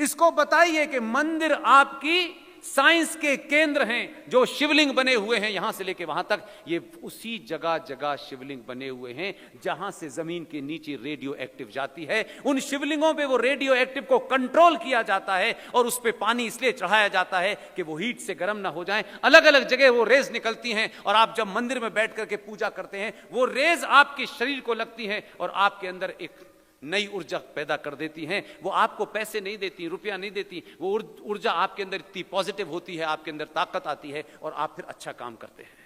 इसको बताइए कि मंदिर आपकी साइंस के केंद्र हैं। जो शिवलिंग बने हुए हैं यहां से लेके वहां तक, ये उसी जगह जगह शिवलिंग बने हुए हैं जहां से जमीन के नीचे रेडियो एक्टिव जाती है। उन शिवलिंगों पे वो रेडियो एक्टिव को कंट्रोल किया जाता है और उस पे पानी इसलिए चढ़ाया जाता है कि वो हीट से गर्म ना हो जाए। अलग अलग जगह वो रेज निकलती हैं और आप जब मंदिर में बैठ करके पूजा करते हैं वो रेज आपके शरीर को लगती हैं और आपके अंदर एक नई ऊर्जा पैदा कर देती हैं। वो आपको पैसे नहीं देती, रुपया नहीं देती, वो ऊर्जा आपके अंदर इतनी पॉजिटिव होती है, आपके अंदर ताकत आती है और आप फिर अच्छा काम करते हैं।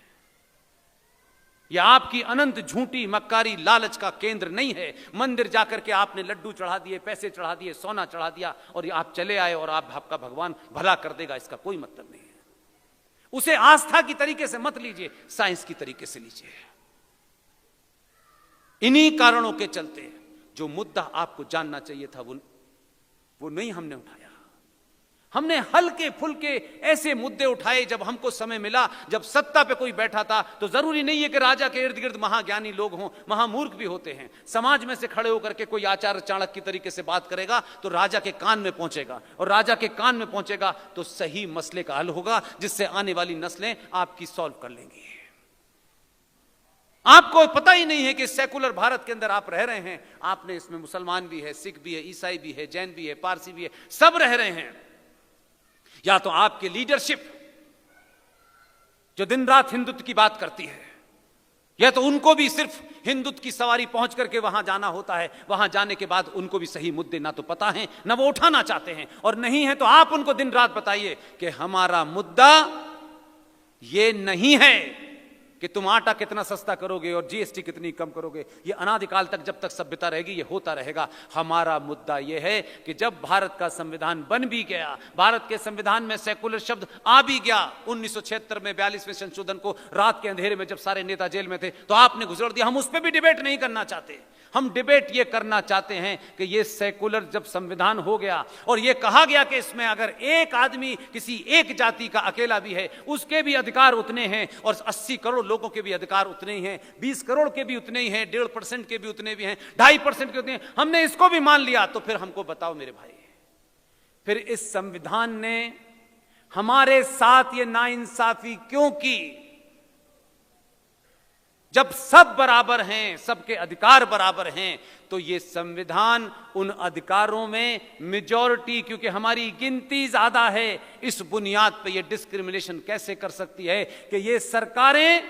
यह आपकी अनंत झूठी मक्कारी लालच का केंद्र नहीं है। मंदिर जाकर के आपने लड्डू चढ़ा दिए, पैसे चढ़ा दिए, सोना चढ़ा दिया और आप चले आए और आपका भगवान भला कर देगा, इसका कोई मतलब नहीं है। उसे आस्था की तरीके से मत लीजिए, साइंस की तरीके से लीजिए। इन्हीं कारणों के चलते जो मुद्दा आपको जानना चाहिए था वो नहीं हमने उठाया। हमने हल्के फुल्के ऐसे मुद्दे उठाए जब हमको समय मिला, जब सत्ता पे कोई बैठा था। तो जरूरी नहीं है कि राजा के इर्द गिर्द महाज्ञानी लोग हों, महामूर्ख भी होते हैं। समाज में से खड़े होकर के कोई आचार्य चाणक्य की तरीके से बात करेगा तो राजा के कान में पहुंचेगा, और राजा के कान में पहुंचेगा तो सही मसले का हल होगा, जिससे आने वाली नस्लें आपकी सॉल्व कर लेंगी। आपको पता ही नहीं है कि सेकुलर भारत के अंदर आप रह रहे हैं। आपने इसमें मुसलमान भी है, सिख भी है, ईसाई भी है, जैन भी है, पारसी भी है, सब रह रहे हैं। या तो आपकी लीडरशिप जो दिन रात हिंदुत्व की बात करती है, या तो उनको भी सिर्फ हिंदुत्व की सवारी पहुंच करके वहां जाना होता है। वहां जाने के बाद उनको भी सही मुद्दे ना तो पता है, ना वो उठाना चाहते हैं, और नहीं है तो आप उनको दिन रात बताइए कि हमारा मुद्दा ये नहीं है कि तुम आटा कितना सस्ता करोगे और जीएसटी कितनी कम करोगे। ये अनादिकाल तक जब तक सभ्यता रहेगी ये होता रहेगा। हमारा मुद्दा ये है कि जब भारत का संविधान बन भी गया, भारत के संविधान में सेकुलर शब्द आ भी गया, 1976 में 42वें संशोधन को रात के अंधेरे में जब सारे नेता जेल में थे तो आपने घुसड़ दिया। हम उस पर भी डिबेट नहीं करना चाहते। हम डिबेट ये करना चाहते हैं कि ये सेकुलर जब संविधान हो गया और ये कहा गया कि इसमें अगर एक आदमी किसी एक जाति का अकेला भी है उसके भी अधिकार उतने हैं, और 80 करोड़ लोगों के भी अधिकार उतने ही हैं, 20 करोड़ के भी उतने ही हैं, 1.5% के भी उतने भी हैं, 2.5% के उतने हैं। हमने इसको भी मान लिया। तो फिर हमको बताओ मेरे भाई, फिर इस संविधान ने हमारे साथ ये नाइंसाफी क्यों की? जब सब बराबर हैं, सबके अधिकार बराबर हैं, तो ये संविधान उन अधिकारों में मेजॉरिटी, क्योंकि हमारी गिनती ज्यादा है, इस बुनियाद पे ये डिस्क्रिमिनेशन कैसे कर सकती है कि ये सरकारें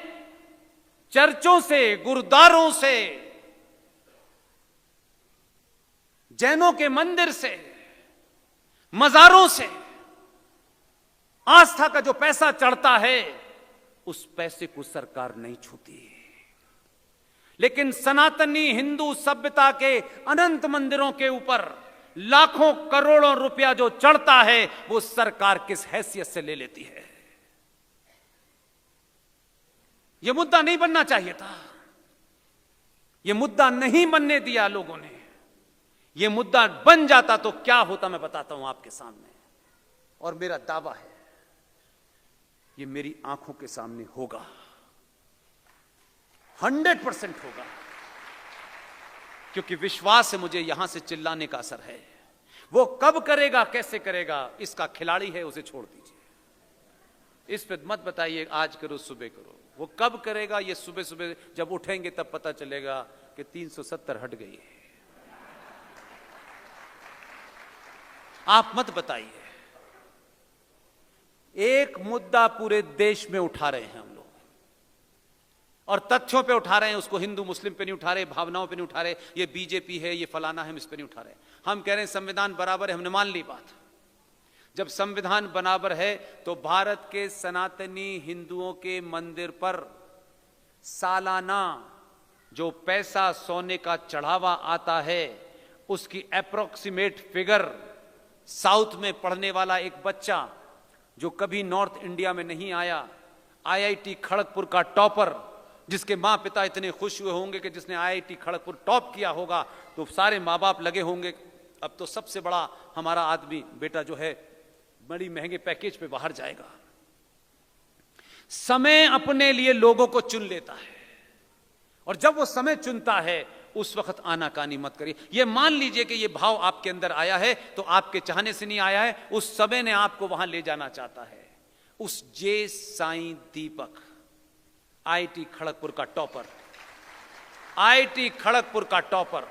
चर्चों से, गुरुद्वारों से, जैनों के मंदिर से, मजारों से आस्था का जो पैसा चढ़ता है उस पैसे को सरकार नहीं छूती। लेकिन सनातनी हिंदू सभ्यता के अनंत मंदिरों के ऊपर लाखों करोड़ों रुपया जो चढ़ता है वो सरकार किस हैसियत से ले लेती है? यह मुद्दा नहीं बनना चाहिए था। यह मुद्दा नहीं बनने दिया लोगों ने। यह मुद्दा बन जाता तो क्या होता मैं बताता हूं आपके सामने, और मेरा दावा है यह मेरी आंखों के सामने होगा, 100% होगा, क्योंकि विश्वास है मुझे, यहां से चिल्लाने का असर है। वो कब करेगा, कैसे करेगा, इसका खिलाड़ी है, उसे छोड़ दीजिए। इस पे मत बताइए आज करो सुबह करो। वो कब करेगा ये सुबह सुबह जब उठेंगे तब पता चलेगा कि 370 हट गई है। आप मत बताइए। एक मुद्दा पूरे देश में उठा रहे हैं हम लोग, और तथ्यों पे उठा रहे हैं, उसको हिंदू मुस्लिम पे नहीं उठा रहे, भावनाओं पे नहीं उठा रहे, ये बीजेपी है, ये फलाना है, हम इस पे नहीं उठा रहे। हम कह रहे हैं संविधान बराबर है, हमने मान ली बात। जब संविधान बराबर है तो भारत के सनातनी हिंदुओं के मंदिर पर सालाना जो पैसा सोने का चढ़ावा आता है उसकी अप्रोक्सीमेट फिगर, साउथ में पढ़ने वाला एक बच्चा जो कभी नॉर्थ इंडिया में नहीं आया, आईआईटी खड़गपुर का टॉपर, जिसके माँ पिता इतने खुश हुए होंगे कि जिसने आईआईटी खड़गपुर टॉप किया होगा, तो सारे माँ बाप लगे होंगे अब तो सबसे बड़ा हमारा आदमी बेटा जो है बड़ी महंगे पैकेज पे बाहर जाएगा। समय अपने लिए लोगों को चुन लेता है, और जब वो समय चुनता है उस वक्त आनाकानी मत करिए। ये मान लीजिए कि ये भाव आपके अंदर आया है तो आपके चाहने से नहीं आया है, उस समय ने आपको वहां ले जाना चाहता है। उस जे साईं दीपक, आईटी खड़गपुर का टॉपर, आईटी खड़गपुर का टॉपर,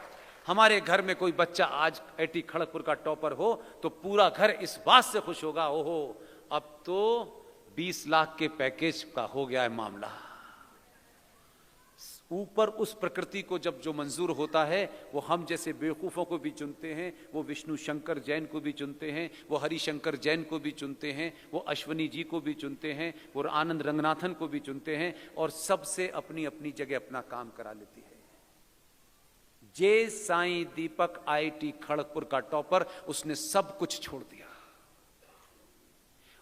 हमारे घर में कोई बच्चा आज आईटी खड़गपुर का टॉपर हो तो पूरा घर इस बात से खुश होगा, ओहो अब तो 20 लाख के पैकेज का हो गया है मामला। ऊपर उस प्रकृति को जब जो मंजूर होता है वो हम जैसे बेवकूफ़ों को भी चुनते हैं, वो विष्णु शंकर जैन को भी चुनते हैं, वो हरिशंकर जैन को भी चुनते हैं, वो अश्वनी जी को भी चुनते हैं, वो आनंद रंगनाथन को भी चुनते हैं, और सबसे अपनी अपनी जगह अपना काम करा लेती है। जे साईं दीपक आईटी खड़गपुर का टॉपर, उसने सब कुछ छोड़ दिया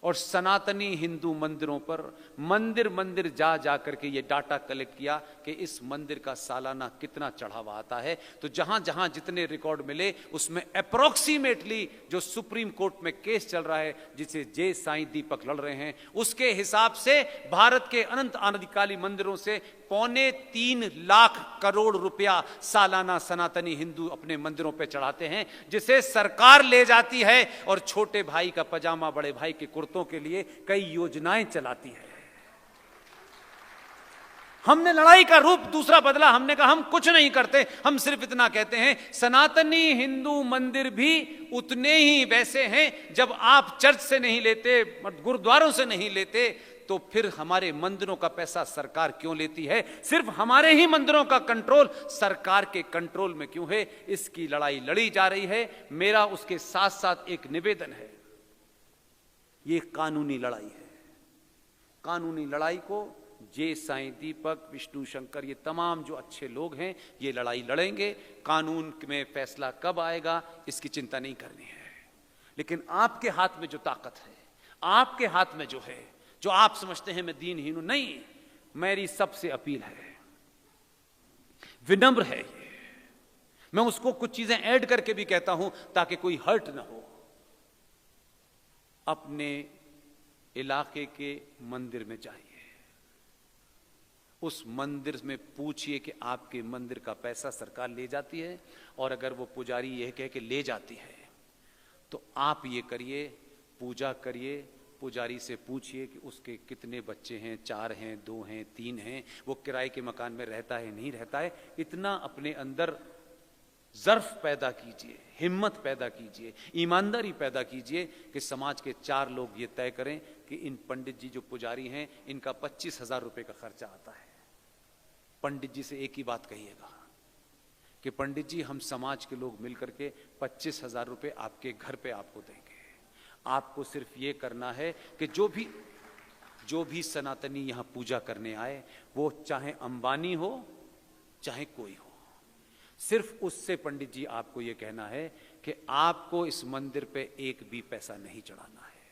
और सनातनी हिंदू मंदिरों पर मंदिर मंदिर जा जा करके ये डाटा कलेक्ट किया कि इस मंदिर का सालाना कितना चढ़ावा आता है। तो जहां जहां जितने रिकॉर्ड मिले उसमें अप्रोक्सीमेटली जो सुप्रीम कोर्ट में केस चल रहा है जिसे जे साईं दीपक लड़ रहे हैं, उसके हिसाब से भारत के अनंत अनादिकाली मंदिरों से 3.25 लाख करोड़ रुपया सालाना सनातनी हिंदू अपने मंदिरों पे चढ़ाते हैं, जिसे सरकार ले जाती है और छोटे भाई का पजामा बड़े भाई के कुर्तों के लिए कई योजनाएं चलाती है। हमने लड़ाई का रूप दूसरा बदला, हमने कहा हम कुछ नहीं करते, हम सिर्फ इतना कहते हैं सनातनी हिंदू मंदिर भी उतने ही वैसे हैं। जब आप चर्च से नहीं लेते, गुरुद्वारों से नहीं लेते, तो फिर हमारे मंदिरों का पैसा सरकार क्यों लेती है? सिर्फ हमारे ही मंदिरों का कंट्रोल सरकार के कंट्रोल में क्यों है? इसकी लड़ाई लड़ी जा रही है। मेरा उसके साथ साथ एक निवेदन है, ये कानूनी लड़ाई है। कानूनी लड़ाई को जे साईं दीपक, विष्णु शंकर, ये तमाम जो अच्छे लोग हैं ये लड़ाई लड़ेंगे। कानून में फैसला कब आएगा इसकी चिंता नहीं करनी है, लेकिन आपके हाथ में जो ताकत है, आपके हाथ में जो है, जो आप समझते हैं मैं दीनहीन हूं, नहीं, मेरी सबसे अपील है, विनम्र है ये, मैं उसको कुछ चीजें ऐड करके भी कहता हूं ताकि कोई हर्ट ना हो। अपने इलाके के मंदिर में जाइए, उस मंदिर में पूछिए कि आपके मंदिर का पैसा सरकार ले जाती है, और अगर वो पुजारी यह कह के ले जाती है तो आप ये करिए, पूजा करिए, पुजारी से पूछिए कि उसके कितने बच्चे हैं, 4 हैं, 2 हैं, 3 हैं, वो किराए के मकान में रहता है नहीं रहता है। इतना अपने अंदर ज़र्फ पैदा कीजिए, हिम्मत पैदा कीजिए, ईमानदारी पैदा कीजिए कि समाज के 4 लोग ये तय करें कि इन पंडित जी जो पुजारी हैं इनका 25,000 रुपये का खर्चा आता है। पंडित जी से एक ही बात कहिएगा कि पंडित जी हम समाज के लोग मिलकर के 25,000 रुपये आपके घर पे आपको देंगे। आपको सिर्फ ये करना है कि जो भी सनातनी यहां पूजा करने आए, वो चाहे अंबानी हो चाहे कोई हो, सिर्फ उससे पंडित जी आपको ये कहना है कि आपको इस मंदिर पे एक भी पैसा नहीं चढ़ाना है।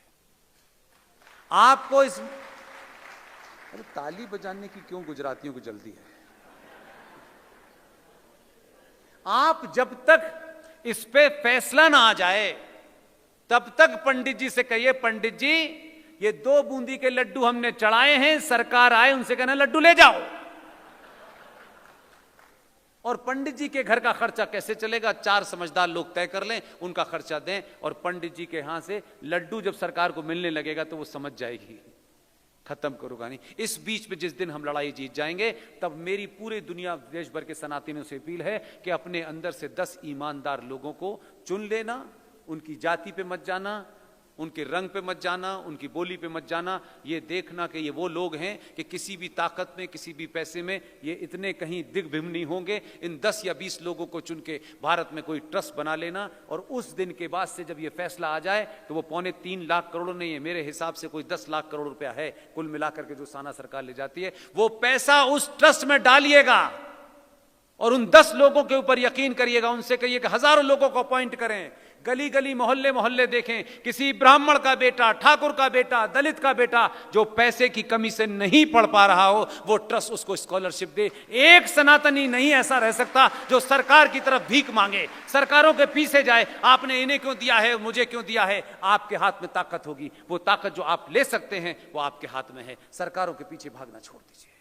आपको इस, अरे ताली बजाने की क्यों गुजरातियों को जल्दी है? आप जब तक इस पे फैसला ना आ जाए तब तक पंडित जी से कहिए, पंडित जी ये 2 बूंदी के लड्डू हमने चढ़ाए हैं, सरकार आए उनसे कहना लड्डू ले जाओ। और पंडित जी के घर का खर्चा कैसे चलेगा? 4 समझदार लोग तय कर लें, उनका खर्चा दें, और पंडित जी के यहां से लड्डू जब सरकार को मिलने लगेगा तो वो समझ जाएगी, खत्म करूंगा नहीं। इस बीच में जिस दिन हम लड़ाई जीत जाएंगे तब मेरी पूरे दुनिया देश भर के सनातनियों से अपील है कि अपने अंदर से 10 ईमानदार लोगों को चुन लेना, उनकी जाति पे मत जाना, उनके रंग पे मत जाना, उनकी बोली पे मत जाना, ये देखना कि ये वो लोग हैं कि किसी भी ताकत में, किसी भी पैसे में ये इतने कहीं दिग्भ्रम नहीं होंगे। इन 10 या 20 लोगों को चुन के भारत में कोई ट्रस्ट बना लेना, और उस दिन के बाद से जब ये फैसला आ जाए तो वो 3.25 लाख करोड़ नहीं है, मेरे हिसाब से कोई 10 लाख करोड़ रुपया है कुल मिलाकर के जो साना सरकार ले जाती है। वो पैसा उस ट्रस्ट में डालिएगा और उन 10 लोगों के ऊपर यकीन करिएगा, उनसे कहिए कि हजारों लोगों को अपॉइंट करें, गली गली मोहल्ले मोहल्ले देखें, किसी ब्राह्मण का बेटा, ठाकुर का बेटा, दलित का बेटा जो पैसे की कमी से नहीं पढ़ पा रहा हो, वो ट्रस्ट उसको स्कॉलरशिप दे। एक सनातनी नहीं ऐसा रह सकता जो सरकार की तरफ भीख मांगे, सरकारों के पीछे जाए, आपने इन्हें क्यों दिया है, मुझे क्यों दिया है। आपके हाथ में ताकत होगी, वो ताकत जो आप ले सकते हैं वो आपके हाथ में है। सरकारों के पीछे भागना छोड़ दीजिए।